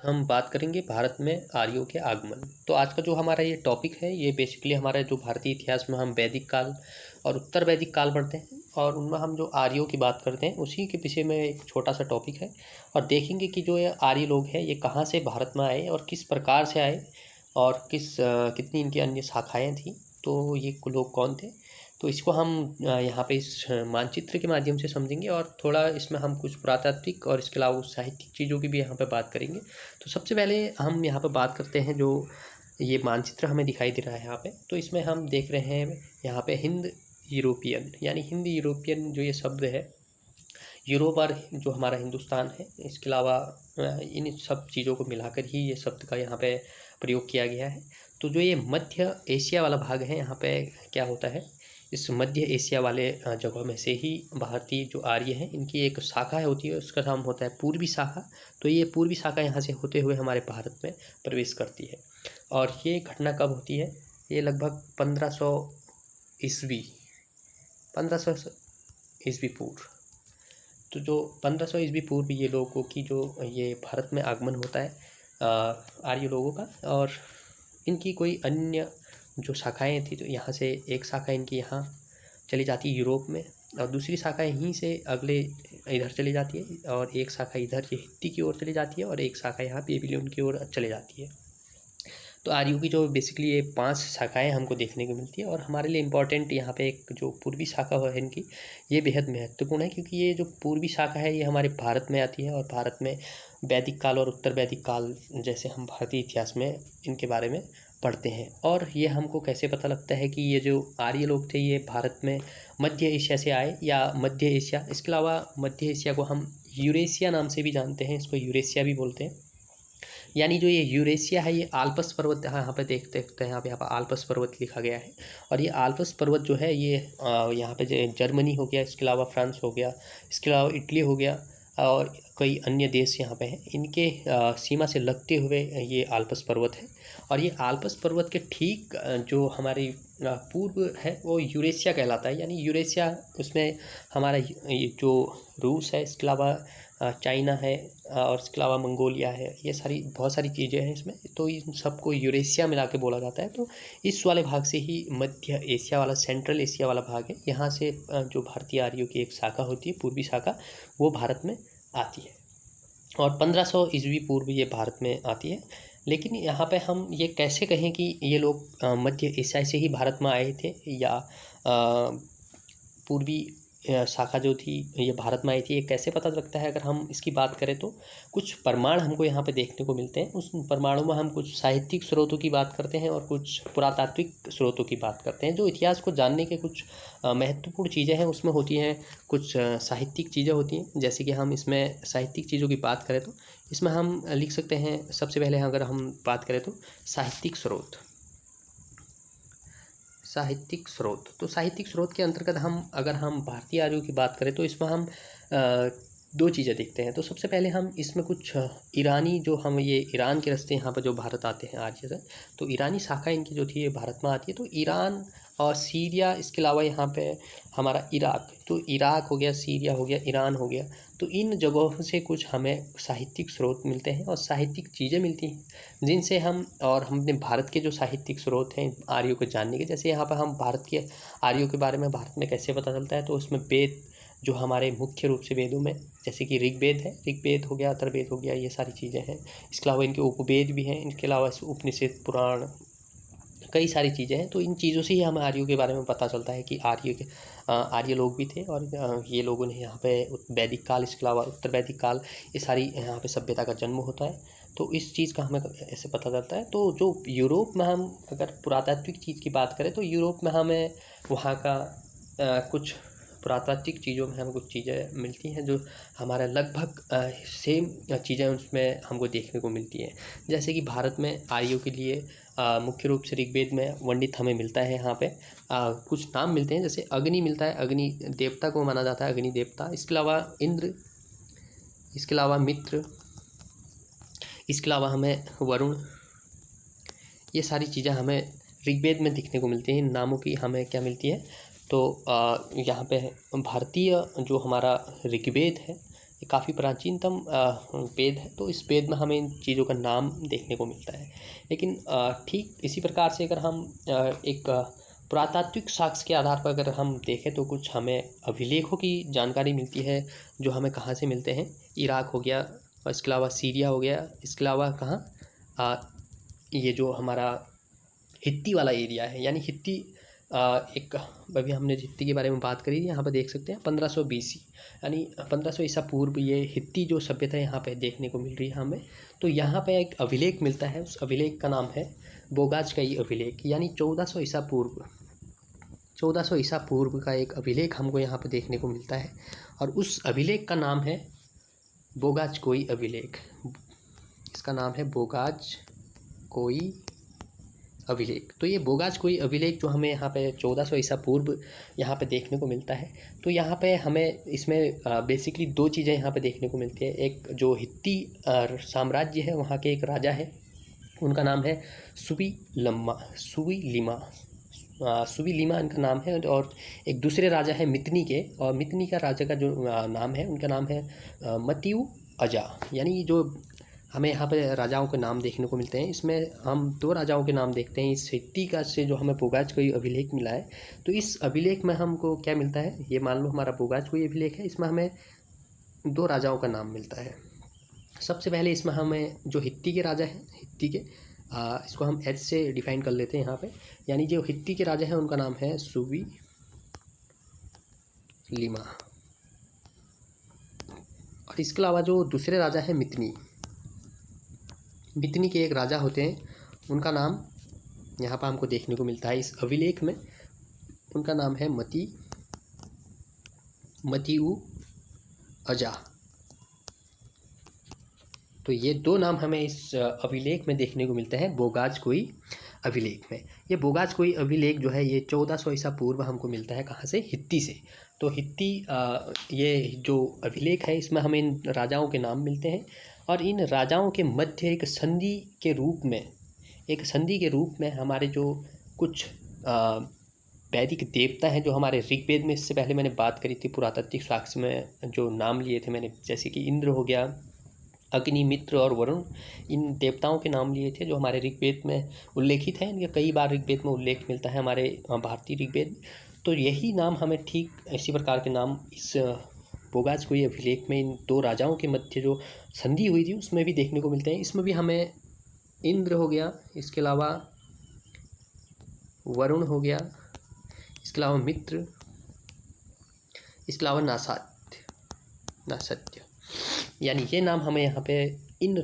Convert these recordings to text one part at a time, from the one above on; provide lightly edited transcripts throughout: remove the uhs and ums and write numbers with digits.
हम बात करेंगे भारत में आर्यों के आगमन। तो आज का जो हमारा ये टॉपिक है, ये बेसिकली हमारा जो भारतीय इतिहास में हम वैदिक काल और उत्तर वैदिक काल पढ़ते हैं और उनमें हम जो आर्यों की बात करते हैं उसी के विषय में एक छोटा सा टॉपिक है। और देखेंगे कि जो ये आर्य लोग हैं ये कहाँ से भारत में आए और किस प्रकार से आए और कितनी इनकी अन्य शाखाएँ थी, तो ये लोग कौन थे। तो इसको हम यहाँ पे इस मानचित्र के माध्यम से समझेंगे और थोड़ा इसमें हम कुछ पुरातात्विक और इसके अलावा साहित्यिक चीज़ों की भी यहाँ पे बात करेंगे। तो सबसे पहले हम यहाँ पे बात करते हैं, जो ये मानचित्र हमें दिखाई दे रहा है यहाँ पे, तो इसमें हम देख रहे हैं यहाँ पे हिंद यूरोपियन, यानी हिंद यूरोपियन जो ये शब्द है, यूरोप और जो हमारा हिंदुस्तान है, इसके अलावा इन सब चीज़ों को मिलाकर ही ये शब्द का यहाँ पे प्रयोग किया गया है। तो जो ये मध्य एशिया वाला भाग है, यहाँ पे क्या होता है, इस मध्य एशिया वाले जगह में से ही भारतीय जो आर्य हैं इनकी एक शाखा होती है, उसका नाम होता है पूर्वी शाखा। तो ये पूर्वी शाखा यहाँ से होते हुए हमारे भारत में प्रवेश करती है। और ये घटना कब होती है, ये लगभग 1500 ईस्वी 1500 ईस्वी पूर्व। तो जो 1500 ईस्वी पूर्व ये लोगों की जो ये भारत में आगमन होता है आर्य लोगों का, और इनकी कोई अन्य जो शाखाएं थी, तो यहाँ से एक शाखा इनकी यहाँ चली जाती है यूरोप में, और दूसरी शाखा यहीं से अगले इधर चली जाती है, और एक शाखा इधर ये हित्ती की ओर चली जाती है, और एक शाखा यहाँ बेबीलोन की ओर चली जाती है। तो आर्यों की जो बेसिकली ये 5 शाखाएं हमको देखने को मिलती है। और हमारे लिए इम्पॉर्टेंट यहाँ पे एक जो पूर्वी शाखा है इनकी, ये बेहद महत्वपूर्ण है, क्योंकि ये जो पूर्वी शाखा है ये हमारे भारत में आती है, और भारत में वैदिक काल और उत्तर वैदिक काल जैसे हम भारतीय इतिहास में इनके बारे में पढ़ते हैं। और ये हमको कैसे पता लगता है कि ये जो आर्य लोग थे ये भारत में मध्य एशिया से आए या मध्य एशिया, इसके अलावा मध्य एशिया को हम यूरेशिया नाम से भी जानते हैं, इसको यूरेशिया भी बोलते हैं। यानी जो ये यूरेशिया है ये आल्प्स पर्वत, यहाँ पे देख सकते हैं, यहाँ पे आल्प्स पर्वत लिखा गया है। और ये आल्प्स पर्वत जो है ये यहाँ पे जर्मनी हो गया, इसके अलावा फ्रांस हो गया, इसके अलावा इटली हो गया, और कई अन्य देश यहाँ पे हैं, इनके सीमा से लगते हुए ये आल्प्स पर्वत है। और ये आल्प्स पर्वत के ठीक जो हमारी पूर्व है वो यूरेशिया कहलाता है, यानी यूरेशिया उसमें हमारा ये जो रूस है, इसके अलावा चाइना है, और इसके अलावा मंगोलिया है, ये सारी बहुत सारी चीज़ें हैं इसमें, तो इन सबको यूरेशिया मिला के बोला जाता है। तो इस वाले भाग से ही मध्य एशिया वाला, सेंट्रल एशिया वाला भाग है, यहाँ से जो भारतीय आर्यों की एक शाखा होती है पूर्वी शाखा, वो भारत में आती है, और 1500 ईस्वी पूर्व ये भारत में आती है। लेकिन यहाँ पे हम ये कैसे कहें कि ये लोग मध्य एशिया से ही भारत में आए थे, या पूर्वी शाखा जो थी ये भारत में आई थी, ये कैसे पता लगता है। अगर हम इसकी बात करें तो कुछ प्रमाण हमको यहाँ पे देखने को मिलते हैं। उस प्रमाणों में हम कुछ साहित्यिक स्रोतों की बात करते हैं और कुछ पुरातात्विक स्रोतों की बात करते हैं। जो इतिहास को जानने के कुछ महत्वपूर्ण चीज़ें हैं उसमें होती हैं कुछ साहित्यिक चीज़ें होती हैं। जैसे कि हम इसमें साहित्यिक चीज़ों की बात करें तो इसमें हम लिख सकते हैं, सबसे पहले अगर हम बात करें तो साहित्यिक स्रोत। साहित्यिक स्रोत, तो साहित्यिक स्रोत के अंतर्गत अगर हम भारतीय आर्यों की बात करें तो इसमें हम दो चीज़ें देखते हैं। तो सबसे पहले हम इसमें कुछ ईरानी, जो हम ये ईरान के रास्ते यहाँ पर जो भारत आते हैं आर्य से, तो ईरानी शाखा इनकी जो थी ये भारत में आती है। तो ईरान और सीरिया, इसके अलावा यहाँ पे हमारा इराक, तो इराक हो गया, सीरिया हो गया, ईरान हो गया, तो इन जगहों से कुछ हमें साहित्यिक स्रोत मिलते हैं और साहित्यिक चीज़ें मिलती हैं, जिनसे हम अपने भारत के जो साहित्यिक स्रोत हैं आर्यों को जानने के, जैसे यहाँ पर हम भारत के आर्यों के बारे में भारत में कैसे पता चलता है, तो उसमें वेद जो हमारे मुख्य रूप से वेदों में, जैसे कि ऋग्वेद है, ऋग्वेद हो गया, अथर्ववेद हो गया, ये सारी चीज़ें हैं। इसके अलावा इनके उपवेद भी हैं, इनके अलावा उपनिषद, पुराण, कई सारी चीज़ें हैं। तो इन चीज़ों से ही हमें आर्यों के बारे में पता चलता है कि आर्य लोग भी थे, और ये लोगों ने यहाँ पे वैदिक काल, इसके अलावा उत्तर वैदिक काल, ये सारी यहाँ पे सभ्यता का जन्म होता है। तो इस चीज़ का हमें ऐसे पता चलता है। तो जो यूरोप में हम अगर पुरातात्विक चीज़ की बात करें तो यूरोप में हमें वहाँ का कुछ पुरातात्विक चीज़ों में हमें कुछ चीज़ें मिलती हैं जो हमारा लगभग सेम चीज़ें उसमें हमको देखने को मिलती हैं। जैसे कि भारत में आर्यों के लिए मुख्य रूप से ऋग्वेद में वर्णित हमें मिलता है, यहाँ पे कुछ नाम मिलते हैं, जैसे अग्नि मिलता है, अग्नि देवता को माना जाता है, अग्नि देवता। इसके अलावा इंद्र, इसके अलावा मित्र, इसके अलावा हमें वरुण, ये सारी चीज़ें हमें ऋग्वेद में दिखने को मिलती हैं। इन नामों की हमें क्या मिलती है, तो यहाँ पे भारतीय जो हमारा ऋग्वेद है, ये काफ़ी प्राचीनतम वेद है। तो इस वेद में हमें इन चीज़ों का नाम देखने को मिलता है। लेकिन ठीक इसी प्रकार से अगर हम एक पुरातात्विक साक्ष्य के आधार पर अगर हम देखें तो कुछ हमें अभिलेखों की जानकारी मिलती है, जो हमें कहाँ से मिलते हैं। इराक हो गया, और इसके अलावा सीरिया हो गया, इसके अलावा कहाँ ये जो हमारा हित्ती वाला एरिया है, यानी हित्ती एक अभी हमने हित्ती के बारे में बात करी, यहाँ पर देख सकते हैं 1500 BC, यानी 1500 ईसा पूर्व ये हित्ती जो सभ्यता यहाँ पे देखने को मिल रही है हमें। तो यहाँ पे एक अभिलेख मिलता है, उस अभिलेख का नाम है बोगाजकई अभिलेख, यानी 1400 ईसा पूर्व, 1400 ईसा पूर्व का एक अभिलेख हमको यहाँ पे देखने को मिलता है। और उस अभिलेख का नाम है बोगाजकोई अभिलेख। इसका नाम है बोगाजकोई अभिलेख। तो ये बोगाजकोई अभिलेख जो हमें यहाँ पे 1400 ईसा पूर्व यहाँ पे देखने को मिलता है। तो यहाँ पे हमें इसमें बेसिकली दो चीज़ें यहाँ पे देखने को मिलती है। एक जो हित्ती साम्राज्य है, वहाँ के एक राजा है, उनका नाम है सुविलिमा इनका नाम है। और एक दूसरे राजा है मितनी के, और मितनी का राजा का जो नाम है, उनका नाम है मतियु अजा। यानी जो हमें यहाँ पे राजाओं के नाम देखने को मिलते हैं, इसमें हम दो राजाओं के नाम देखते हैं इस हित्ती का से जो हमें बोगाजकोई अभिलेख मिला है। तो इस अभिलेख में हमको क्या मिलता है, ये मान लो हमारा बोगाजकोई अभिलेख है, इसमें हमें दो राजाओं का नाम मिलता है। सबसे पहले इसमें हमें जो हित्ती के राजा हैं, हित्ती के इसको हम एच से डिफाइन कर लेते हैं यहाँ पे, यानी जो हित्ती के राजा हैं उनका नाम है सुविलिमा। और इसके अलावा जो दूसरे राजा है मितनी के एक राजा होते हैं, उनका नाम यहाँ पर हमको देखने को मिलता है इस अभिलेख में, उनका नाम है मतियु अजा। तो ये दो नाम हमें इस अभिलेख में देखने को मिलते हैं, बोगाजकोई अभिलेख में। ये बोगाजकोई अभिलेख जो है ये 1400 ईसा पूर्व हमको मिलता है, कहाँ से, हित्ती से। तो हित्ती ये जो अभिलेख है इसमें हमें इन राजाओं के नाम मिलते हैं, और इन राजाओं के मध्य एक संधि के रूप में हमारे जो कुछ वैदिक देवता हैं, जो हमारे ऋग्वेद में इससे पहले मैंने बात करी थी, पुरातात्विक साक्ष्य में जो नाम लिए थे मैंने, जैसे कि इंद्र हो गया, अग्नि, मित्र और वरुण, इन देवताओं के नाम लिए थे जो हमारे ऋग्वेद में उल्लेखित हैं। इनका कई बार ऋग्वेद में उल्लेख मिलता है हमारे भारतीय ऋग्वेद। तो यही नाम हमें ठीक इसी प्रकार के नाम इस बोगाजकोई अभिलेख में इन दो राजाओं के मध्य जो संधि हुई थी उसमें भी देखने को मिलते हैं। इसमें भी हमें इंद्र हो गया, इसके अलावा वरुण हो गया, इसके अलावा मित्र, इसके अलावा नासत्य, यानी ये नाम हमें यहाँ पे इन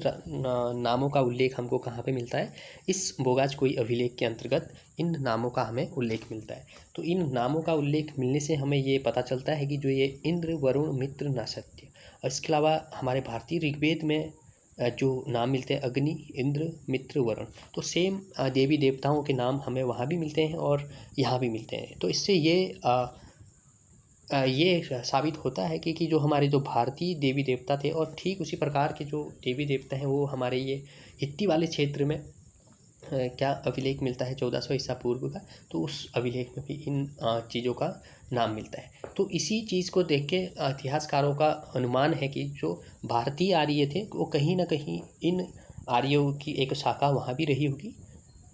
नामों का उल्लेख हमको कहाँ पे मिलता है, इस बोगाजकोई अभिलेख के अंतर्गत इन नामों का हमें उल्लेख मिलता है। तो इन नामों का उल्लेख मिलने से हमें ये पता चलता है कि जो ये इंद्र, वरुण, मित्र, नासत्य, और इसके अलावा हमारे भारतीय ऋग्वेद में जो नाम मिलते हैं अग्नि, इंद्र, मित्र, वरुण, तो सेम देवी देवताओं के नाम हमें वहाँ भी मिलते हैं और यहाँ भी मिलते हैं। तो इससे ये साबित होता है कि जो हमारे जो भारतीय देवी देवता थे, और ठीक उसी प्रकार के जो देवी देवता हैं वो हमारे ये हित्ती वाले क्षेत्र में क्या अभिलेख मिलता है 1400 ईसा पूर्व का, तो उस अभिलेख में भी इन चीज़ों का नाम मिलता है। तो इसी चीज़ को देख के इतिहासकारों का अनुमान है कि जो भारतीय आर्य थे वो कहीं ना कहीं इन आर्यों की एक शाखा वहाँ भी रही होगी,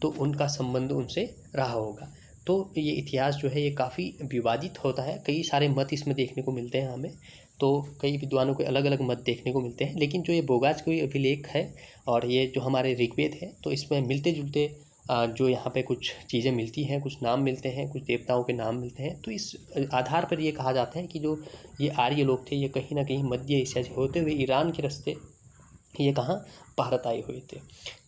तो उनका संबंध उनसे रहा होगा। तो ये इतिहास जो है ये काफ़ी विवादित होता है, कई सारे मत इसमें देखने को मिलते हैं हमें, तो कई विद्वानों के अलग अलग मत देखने को मिलते हैं। लेकिन जो ये बोगाजकोई अभिलेख है और ये जो हमारे ऋग्वेद है, तो इसमें मिलते जुलते जो यहाँ पे कुछ चीज़ें मिलती हैं, कुछ नाम मिलते हैं, कुछ देवताओं के नाम मिलते हैं। तो इस आधार पर ये कहा जाता है कि जो ये आर्य लोग थे ये कहीं ना कहीं मध्य एशिया से होते हुए ईरान के रास्ते ये कहाँ भारत आए हुए थे।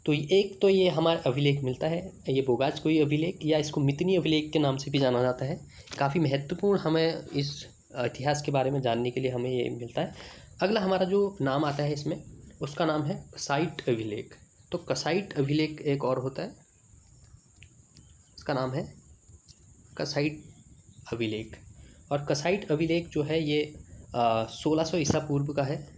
तो एक तो ये हमारा अभिलेख मिलता है, ये बोगाजकोई अभिलेख, या इसको मितनी अभिलेख के नाम से भी जाना जाता है। काफ़ी महत्वपूर्ण हमें इस इतिहास के बारे में जानने के लिए हमें ये मिलता है। अगला हमारा जो नाम आता है इसमें, उसका नाम है कसाइट अभिलेख। तो कसाइट अभिलेख एक और होता है, इसका नाम है कसाइट अभिलेख। और कसाइट अभिलेख जो है ये 1600 ईसा पूर्व का है,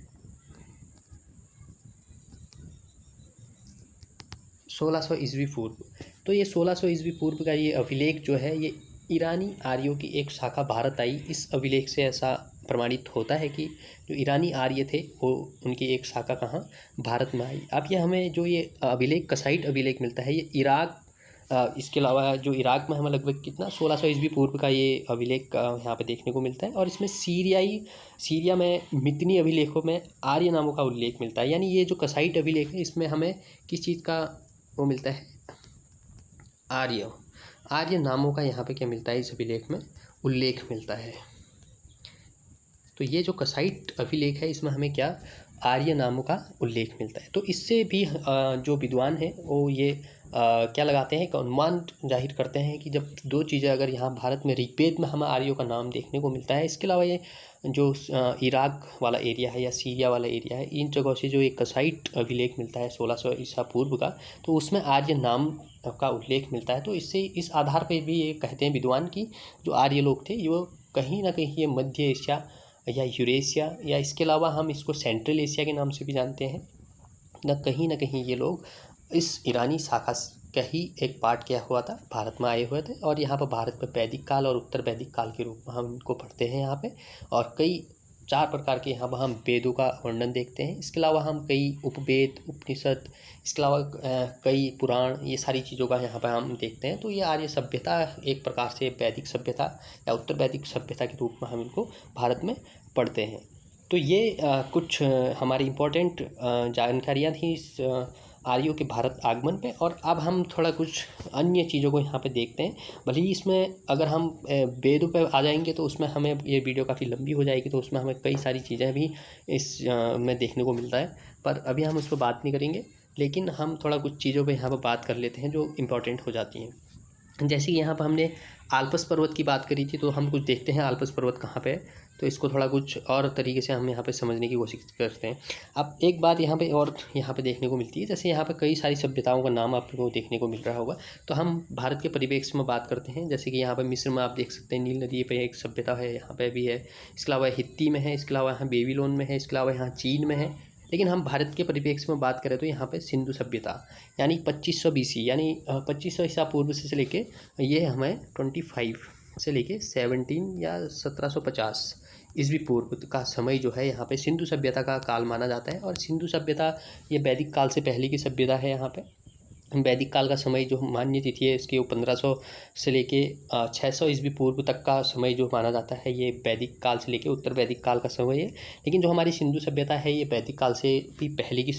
1600 ईस्वी पूर्व। तो ये 1600 ईस्वी पूर्व का ये अभिलेख जो है ये ईरानी आर्यों की एक शाखा भारत आई, इस अभिलेख से ऐसा प्रमाणित होता है कि जो ईरानी आर्य थे वो उनकी एक शाखा कहाँ भारत में आई। अब ये हमें जो ये अभिलेख कसाइट अभिलेख मिलता है ये इराक, इसके अलावा जो इराक में हमें लगभग कितना 1600 ईस्वी पूर्व का ये अभिलेख यहाँ पे देखने को मिलता है। और इसमें सीरिया में मितनी अभिलेखों में आर्य नामों का उल्लेख मिलता है। यानी ये जो कसाइट अभिलेख है इसमें हमें किस चीज़ का वो मिलता है, आर्य नामों का यहाँ पे क्या मिलता है, इस अभिलेख में उल्लेख मिलता है। तो ये जो कसाइट अभिलेख है इसमें हमें क्या आर्य नामों का उल्लेख मिलता है। तो इससे भी जो विद्वान हैं वो ये क्या लगाते हैं, एक अनुमान जाहिर करते हैं कि जब दो चीज़ें अगर यहाँ भारत में ऋग्वेद में हमें आर्यों का नाम देखने को मिलता है, इसके अलावा ये जो इराक वाला एरिया है या सीरिया वाला एरिया है, इन जगहों से जो एक कसाइट अभिलेख मिलता है 1600 ईसा पूर्व का, तो उसमें आर्य नाम का उल्लेख मिलता है। तो इससे इस आधार पर भी ये कहते हैं विद्वान की जो आर्य लोग थे वो कहीं ना कहीं ये मध्य एशिया या यूरेशिया या इसके अलावा हम इसको सेंट्रल एशिया के नाम से भी जानते हैं, ना कहीं ये लोग इस ईरानी शाखा का ही एक पार्ट क्या हुआ था, भारत में आए हुए थे। और यहाँ पर भारत में वैदिक काल और उत्तर वैदिक काल के रूप में हम इनको पढ़ते हैं यहाँ पे। और कई 4 प्रकार के यहाँ पर हम वेदों का वर्णन देखते हैं। इसके अलावा हम कई उपवेद, उपनिषद, इसके अलावा कई पुराण, ये सारी चीज़ों का यहाँ पर हम देखते हैं। तो ये आर्य सभ्यता एक प्रकार से वैदिक सभ्यता या उत्तर वैदिक सभ्यता के रूप में हम इनको भारत में पढ़ते हैं। तो ये कुछ हमारी इम्पोर्टेंट जानकारियाँ थी इस आर्यों के भारत आगमन पे। और अब हम थोड़ा कुछ अन्य चीज़ों को यहाँ पे देखते हैं। भले ही इसमें अगर हम वेदों पे आ जाएंगे तो उसमें हमें ये वीडियो काफ़ी लंबी हो जाएगी, तो उसमें हमें कई सारी चीज़ें भी इस में देखने को मिलता है, पर अभी हम उस पर बात नहीं करेंगे। लेकिन हम थोड़ा कुछ चीज़ों पर यहाँ पर बात कर लेते हैं जो इम्पोर्टेंट हो जाती हैं। जैसे कि यहाँ पर हमने आल्पस पर्वत की बात करी थी, तो हम कुछ देखते हैं आल्पस पर्वत कहाँ पे है। तो इसको थोड़ा कुछ और तरीके से हम यहाँ पे समझने की कोशिश करते हैं। अब एक बात यहाँ पे और यहाँ पे देखने को मिलती है, जैसे यहाँ पे कई सारी सभ्यताओं का नाम आपको देखने को मिल रहा होगा। तो हम भारत के परिप्रेक्ष्य में बात करते हैं, जैसे कि यहाँ पर मिस्र में आप देख सकते हैं नील नदी पे एक सभ्यता है, यहाँ पे भी है। इसके अलावा हित्ती में है, इसके अलावा यहाँ बेबीलोन में है, इसके अलावा यहाँ चीन में है। लेकिन हम भारत के परिप्रेक्ष्य में बात करें तो यहाँ पे सिंधु सभ्यता यानी 2500 BC यानी 2500 ईसा पूर्व से लेके ये हमें 25 से लेके 17 या 1750 ईस्वी पूर्व का समय जो है यहाँ पे सिंधु सभ्यता का काल माना जाता है। और सिंधु सभ्यता ये वैदिक काल से पहले की सभ्यता है। यहाँ पे वैदिक काल का समय जो मान्य तिथि है इसकी वो 1500 से लेके 600 ईस्वी पूर्व तक का समय जो माना जाता है ये वैदिक काल से लेके उत्तर वैदिक काल का समय है। लेकिन जो हमारी सिंधु सभ्यता है ये वैदिक काल से भी पहले की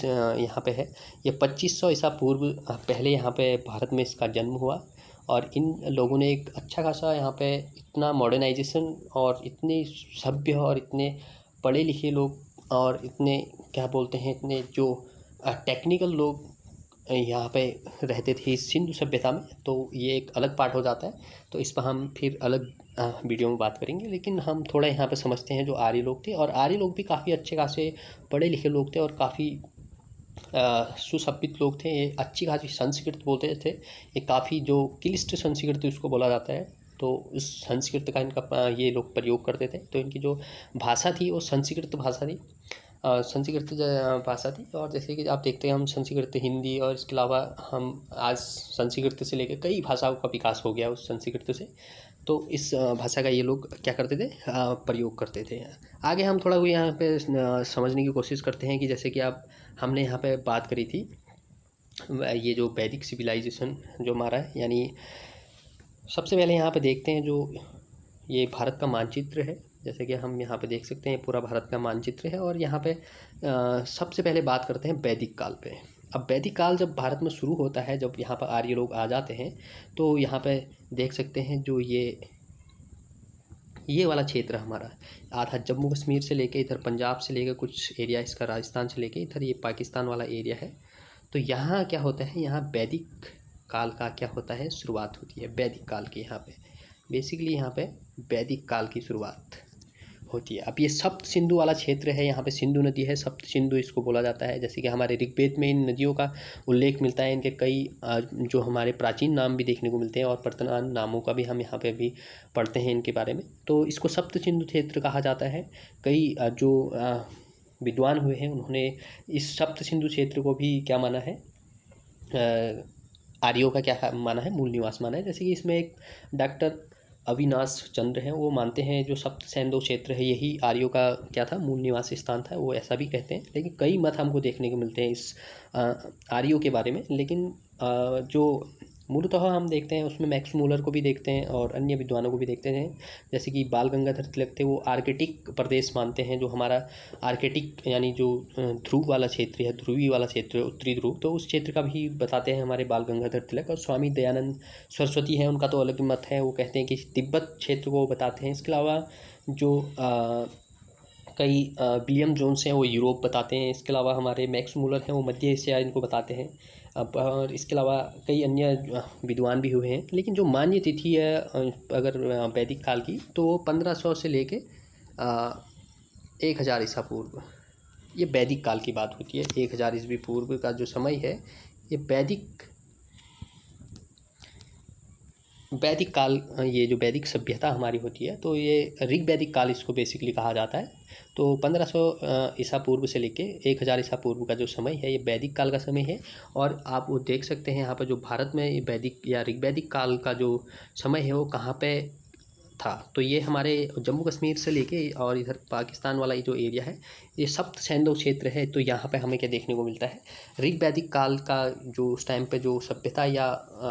यहाँ पे है। ये 2500 ईसा पूर्व पहले यहाँ पे भारत में इसका जन्म हुआ। और इन लोगों ने एक अच्छा खासा यहाँ पे इतना मॉडर्नाइजेशन और इतने सभ्य और इतने पढ़े लिखे लोग और इतने क्या बोलते हैं इतने जो टेक्निकल लोग यहाँ पे रहते थे इस सिंधु सभ्यता में। तो ये एक अलग पार्ट हो जाता है, तो इस पर हम फिर अलग वीडियो में बात करेंगे। लेकिन हम थोड़ा यहाँ पे समझते हैं जो आर्य लोग थे। और आर्य लोग भी काफ़ी अच्छे खासे पढ़े लिखे लोग थे और काफ़ी सुसभ्यित लोग थे। ये अच्छी खासी संस्कृत बोलते थे, ये काफ़ी जो क्लिष्ट संस्कृत उसको बोला जाता है। तो उस संस्कृत का इनका ये लोग प्रयोग करते थे। तो इनकी जो भाषा थी वो संस्कृत भाषा थी, संस्कृत भाषा थी। और जैसे कि आप देखते हैं हम संस्कृत हिंदी और इसके अलावा हम आज संस्कृत से लेकर कई भाषाओं का विकास हो गया उस संस्कृत से। तो इस भाषा का ये लोग क्या करते थे, प्रयोग करते थे। आगे हम थोड़ा यहाँ पे समझने की कोशिश करते हैं कि जैसे कि हमने यहाँ पे बात करी थी ये जो वैदिक सिविलाइजेशन जो हमारा है, यानी सबसे पहले यहाँ पे देखते हैं जो ये भारत का मानचित्र है। जैसे कि हम यहाँ पे देख सकते हैं पूरा भारत का मानचित्र है। और यहाँ पे सबसे पहले बात करते हैं वैदिक काल पे। अब वैदिक काल जब भारत में शुरू होता है, जब यहाँ पर आर्य लोग आ जाते हैं, तो यहाँ पे देख सकते हैं जो ये वाला क्षेत्र हमारा आधा जम्मू कश्मीर से लेके इधर पंजाब से लेकर कुछ एरिया इसका राजस्थान से लेके इधर ये पाकिस्तान वाला एरिया है। तो यहाँ क्या होता है, यहाँ वैदिक काल का क्या होता है, शुरुआत होती है वैदिक काल की। यहाँ पे बेसिकली यहाँ पे वैदिक काल की शुरुआत होती है। अब ये सप्त सिंधु वाला क्षेत्र है, यहाँ पे सिंधु नदी है, सप्त सिंधु इसको बोला जाता है। जैसे कि हमारे ऋग्वेद में इन नदियों का उल्लेख मिलता है, इनके कई जो हमारे प्राचीन नाम भी देखने को मिलते हैं और वर्तमान नामों का भी हम यहाँ पे अभी पढ़ते हैं इनके बारे में। तो इसको सप्त सिंधु क्षेत्र कहा जाता है। कई जो विद्वान हुए हैं उन्होंने इस सप्त सिंधु क्षेत्र को भी क्या माना है, आर्यों का क्या माना है, मूल निवास माना है। जैसे कि इसमें एक डॉक्टर अविनाश चंद्र हैं वो मानते हैं जो सप्त सैंधव क्षेत्र है यही आर्यों का क्या था, मूल निवास स्थान था, वो ऐसा भी कहते हैं। लेकिन कई मत हमको देखने को मिलते हैं इस आर्यों के बारे में। लेकिन जो मूलतः हम देखते हैं उसमें मैक्स मूलर को भी देखते हैं और अन्य विद्वानों को भी देखते हैं। जैसे कि बाल गंगाधर तिलक थे, वो आर्कटिक प्रदेश मानते हैं, जो हमारा आर्कटिक यानी जो ध्रुव वाला क्षेत्र है, ध्रुवी वाला क्षेत्र है, उत्तरी ध्रुव, तो उस क्षेत्र का भी बताते हैं हमारे बाल गंगाधर तिलक। और स्वामी दयानंद सरस्वती हैं, उनका तो अलग मत है, वो कहते हैं कि तिब्बत क्षेत्र को बताते हैं। इसके अलावा जो कई विलियम जोन्स हैं वो यूरोप बताते हैं। इसके अलावा हमारे मैक्स मूलर हैं वो मध्य एशिया इनको बताते हैं। अब और इसके अलावा कई अन्य विद्वान भी हुए हैं। लेकिन जो मान्य तिथि है अगर वैदिक काल की, तो वो 1500 से लेके 1000 ईसा पूर्व, ये वैदिक काल की बात होती है। 1000 ईस्वी पूर्व का जो समय है ये वैदिक काल, ये जो वैदिक सभ्यता हमारी होती है, तो ये ऋग वैदिक काल इसको बेसिकली कहा जाता है। तो 1500 ईसा पूर्व से लेके 1000 ईसा पूर्व का जो समय है ये वैदिक काल का समय है। और आप वो देख सकते हैं यहाँ पर जो भारत में ये वैदिक या ऋग वैदिक काल का जो समय है वो कहाँ पे था। तो ये हमारे जम्मू कश्मीर से लेके और इधर पाकिस्तान वाला ये जो एरिया है ये सप्त सैंधव क्षेत्र है। तो यहाँ पे हमें क्या देखने को मिलता है, ऋग वैदिक काल का जो उस टाइम पे जो सभ्यता या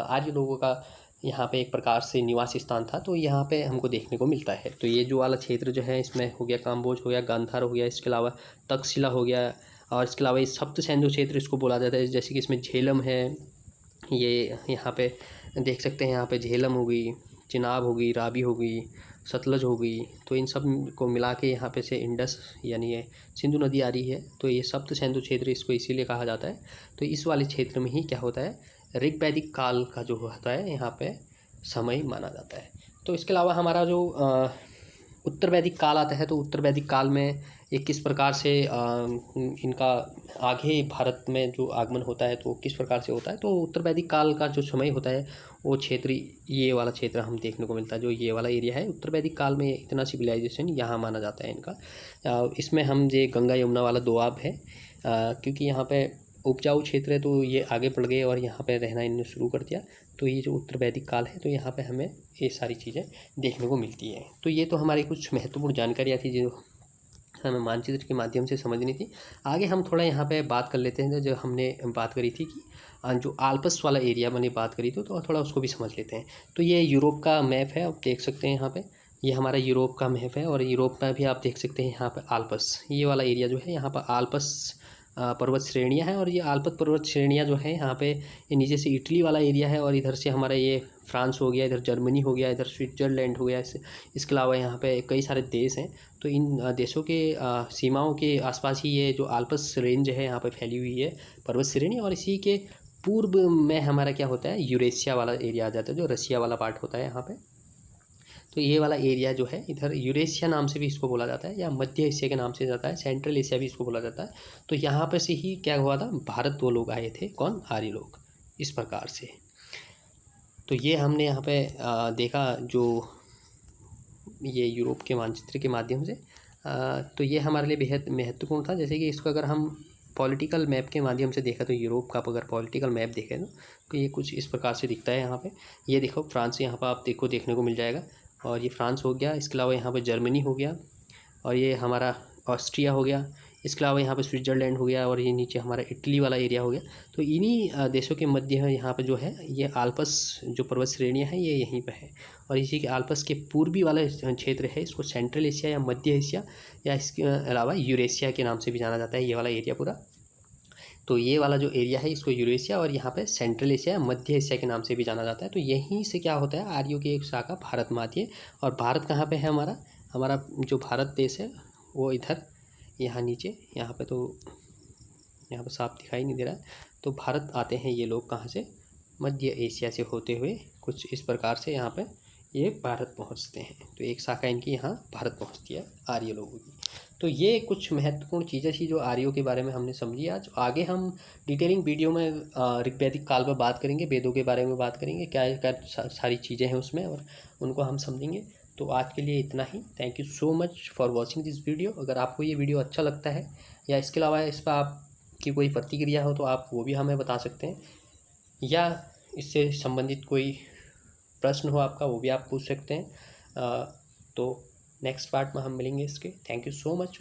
आर्य लोगों का यहाँ पे एक प्रकार से निवास स्थान था, तो यहाँ पे हमको देखने को मिलता है। तो ये जो वाला क्षेत्र जो है इसमें हो गया काम्बोज हो गया, गांधार हो गया, इसके अलावा तक्षशिला हो गया, और इसके अलावा ये सप्त सैंधव क्षेत्र इसको बोला जाता है। जैसे कि इसमें झेलम है, ये यहाँ पे देख सकते हैं, यहाँ पे झेलम हो गई, चिनाब हो गई, रावी हो गई, सतलज हो गई, तो इन सब को मिला के यहाँ पे से इंडस यानी ये सिंधु नदी आ रही है। तो ये सप्त सिंधु क्षेत्र इसको इसीलिए कहा जाता है। तो इस वाले क्षेत्र में ही क्या होता है, ऋग वैदिक काल का जो होता है यहाँ पे समय माना जाता है। तो इसके अलावा हमारा जो उत्तर वैदिक काल आता है, तो उत्तर वैदिक काल में ये किस प्रकार से इनका आगे भारत में जो आगमन होता है तो किस प्रकार से होता है। तो उत्तर वैदिक काल का जो समय होता है वो क्षेत्र, ये वाला क्षेत्र हम देखने को मिलता है, जो ये वाला एरिया है। उत्तर वैदिक काल में इतना सिविलाइजेशन यहाँ माना जाता है इनका। इसमें हम ये गंगा यमुना वाला दोआब है, क्योंकि यहाँ पे उपजाऊ क्षेत्र है, तो ये आगे बढ़ गए और यहाँ पे रहना इन्होंने शुरू कर दिया। तो ये जो उत्तर वैदिक काल है, तो यहाँ पे हमें ये सारी चीज़ें देखने को मिलती है। तो ये तो हमारी कुछ महत्वपूर्ण जानकारियाँ थी जो हमें मानचित्र के माध्यम से समझनी थी। आगे हम थोड़ा यहाँ पे बात कर लेते हैं, जो हमने बात करी थी कि जो आल्प्स वाला एरिया मैंने बात करी थी, तो थोड़ा उसको भी समझ लेते हैं। तो ये यूरोप का मैप है, आप देख सकते हैं यहाँ पे, ये हमारा यूरोप का मैप है। और यूरोप में भी आप देख सकते हैं यहाँ पे आल्प्स, ये वाला एरिया जो है यहाँ पर आल्प्स पर्वत श्रेणियाँ हैं। और ये आल्प्स पर्वत श्रेणियाँ जो है यहाँ पे, ये नीचे से इटली वाला एरिया है, और इधर से हमारा ये फ्रांस हो गया, इधर जर्मनी हो गया, इधर स्विट्ज़रलैंड हो गया। इसके अलावा यहाँ पे कई सारे देश हैं। तो इन देशों के सीमाओं के आसपास ही ये जो आल्प्स रेंज है यहाँ पे फैली हुई है पर्वत श्रेणी। और इसी के पूर्व में हमारा क्या होता है, यूरेशिया वाला एरिया आ जाता है, जो रसिया वाला पार्ट होता है यहाँ पे। तो ये वाला एरिया जो है इधर यूरेशिया नाम से भी इसको बोला जाता है, या मध्य एशिया के नाम से जाता है, सेंट्रल एशिया भी इसको बोला जाता है। तो यहाँ पर से ही क्या हुआ था, भारत वो लोग आए थे, कौन, आर्य लोग, इस प्रकार से। तो ये हमने यहाँ पे देखा जो ये यूरोप के मानचित्र के माध्यम से। तो ये हमारे लिए बेहद महत्वपूर्ण था। जैसे कि इसको अगर हम पॉलिटिकल मैप के माध्यम से देखा, तो यूरोप का अगर पॉलिटिकल मैप देखें तो ये कुछ इस प्रकार से दिखता है यहाँ पे। ये देखो फ्रांस यहाँ पर आप देखने को मिल जाएगा, और ये फ्रांस हो गया। इसके अलावा यहाँ पर जर्मनी हो गया, और ये हमारा ऑस्ट्रिया हो गया। इसके अलावा यहाँ पे स्विट्ज़रलैंड हो गया, और ये नीचे हमारा इटली वाला एरिया हो गया। तो इन्हीं देशों के मध्य यहाँ पे जो है ये आल्प्स जो पर्वत श्रेणियाँ हैं ये यहीं पे है। और इसी के आल्प्स के पूर्वी वाला क्षेत्र है, इसको सेंट्रल एशिया या मध्य एशिया, या इसके अलावा यूरेशिया के नाम से भी जाना जाता है, ये वाला एरिया पूरा। तो ये वाला जो एरिया है इसको यूरेशिया, और यहाँ पे सेंट्रल एशिया मध्य एशिया के नाम से भी जाना जाता है। तो यहीं से क्या होता है, आर्यों की एक शाखा भारत में आती है। और भारत कहाँ पे है, हमारा जो भारत देश है वो इधर यहाँ नीचे, यहाँ पे तो यहाँ पे साफ दिखाई नहीं दे रहा है। तो भारत आते हैं ये लोग कहाँ से, मध्य एशिया से होते हुए कुछ इस प्रकार से यहाँ पे ये भारत पहुँचते हैं। तो एक शाखा इनकी यहाँ भारत पहुँचती है आर्य लोगों की। तो ये कुछ महत्वपूर्ण चीज़ें थी जो आर्यों के बारे में हमने समझी। आज आगे हम डिटेलिंग वीडियो में ऋग्वैदिक काल पर बात करेंगे, वेदों के बारे में बात करेंगे, क्या क्या सारी चीज़ें हैं उसमें, और उनको हम समझेंगे। तो आज के लिए इतना ही। Thank you so much for watching this video. अगर आपको ये वीडियो अच्छा लगता है, या इसके अलावा इस पर आपकी कोई प्रतिक्रिया हो, तो आप वो भी हमें बता सकते हैं, या इससे संबंधित कोई प्रश्न हो आपका वो भी आप पूछ सकते हैं। तो नेक्स्ट पार्ट में हम मिलेंगे इसके। Thank you so much.